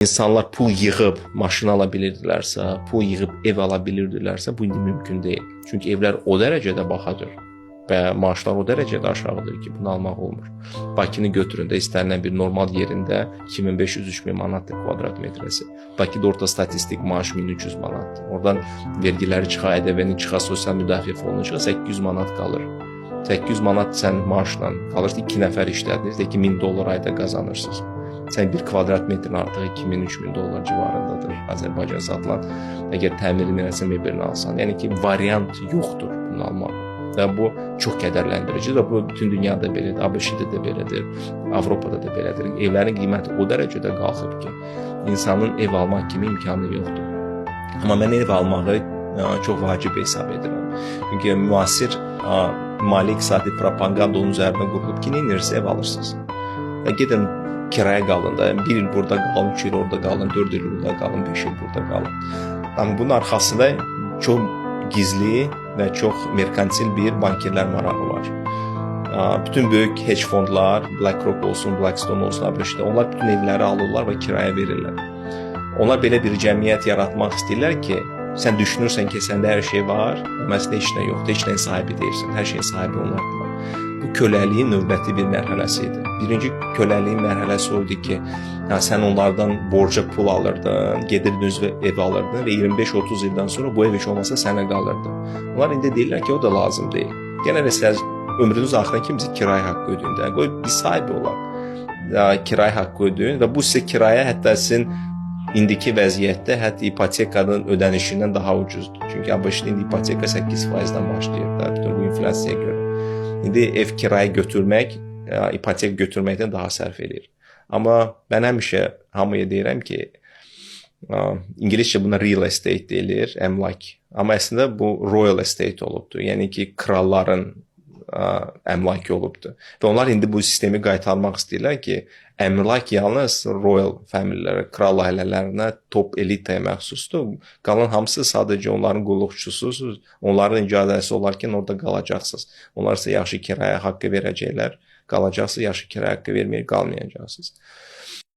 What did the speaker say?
İnsanlar pul yığıb maşın ala bilirdilərsə, pul yığıb ev ala bilirdilərsə, bu indi mümkün deyil. Çünki evlər o dərəcədə bahadır və maaşlar o dərəcədə aşağıdır ki, bunu almaq olmur. Bakını götürün də istənilən bir normal yerində 2500-3000 manatdır kvadrat metrəsi. Bakıda orta statistik maaş 1300 manatdır. Oradan vergiləri çıxa, ƏDV-ni çıxa, sosial müdafiə fonunu çıxa 800 manat qalır. 800 manat sən maaşla qalır, 2 nəfər işlədir, $1000 ayda qazanırsınız. Sən bir kvadrat metrin artığı 2000-3000 dollar civarındadır Azərbaycan satılan. Əgər təmirini eləsən, mebelini alsan. Yəni ki, variant yoxdur bunu almaq. Və bu çox kədərləndiricidir. Bu bütün dünyada belədir, ABŞ-də də belədir, Avropada da belədir. Evlərin qiyməti o dərəcədə qalxıb ki, insanın ev almaq kimi imkanı yoxdur. Amma mən ev almağı çox vacib hesab edirəm. Çünki müasir mali iqtisadi propaganda onun üzərinə qurulub ki, neyinirsə ev alırsınız. Gedin kiraya qalın da, 1 il burada qalın, 2 il orada qalın, 4 il burada qalın, 5 il burada qalın. Amma bunun arxasında çox gizli və çox merkantil bir bankirlər marağı var. Bütün böyük hedge fondlar, BlackRock olsun, Blackstone olsun, ABŞ-də, onlar bütün evləri alırlar və kiraya verirlər. Onlar belə bir cəmiyyət yaratmaq istəyirlər ki, sən düşünürsən ki, səndə hər şey var, amma əslində heç nə yoxdur, heç nəyin sahibi deyirsən, hər şeyin sahibi onlardır. Bu köləliyin növbəti bir mərhələsi idi. Birinci köləliyin mərhələsi o idi ki, sən onlardan borca pul alırdın, gedirdin özü ev alırdın və 25-30 ildən sonra bu ev heç olmasa sənə qalırdı. Onlar indi deyirlər ki, o da lazım deyil. Yenə də siz ömrünüz axırına kimsə kirayə haqqı ödəyin də, qoy bir sahibi olaq. Kirayə haqqı ödəyin və bu sizə kirayə hətta sizin indiki vəziyyətdə hətta ipotekanın ödənişindən daha ucuzdur. Çünki ABŞ-da indi ipoteka 8%-dən başlayır da, bütün bu inflasiyaya görə. İndi ev kirayə götürmək, ipotek götürməkdən daha sərf edir. Amma mən həmişə hamıya deyirəm ki, İngiliscə buna real estate deyilir, əmlak. Amma əslində bu royal estate olubdur. Yəni ki, kralların əmlakı olubdur. Və onlar indi bu sistemi qaytarmaq istəyirlər ki, əmlak yalnız royal familylərə, kral ailələrinə, top elitaya məxsusdur. Qalan hamısı sadəcə onların qulluqçususunuz. Onların icazəsi olarkən orada qalacaqsınız. Onlar isə yaxşı kirayə haqqı verəcəklər. Qalacaqsınız, yaxşı kirayə haqqı verməyə qalmayacaqsınız.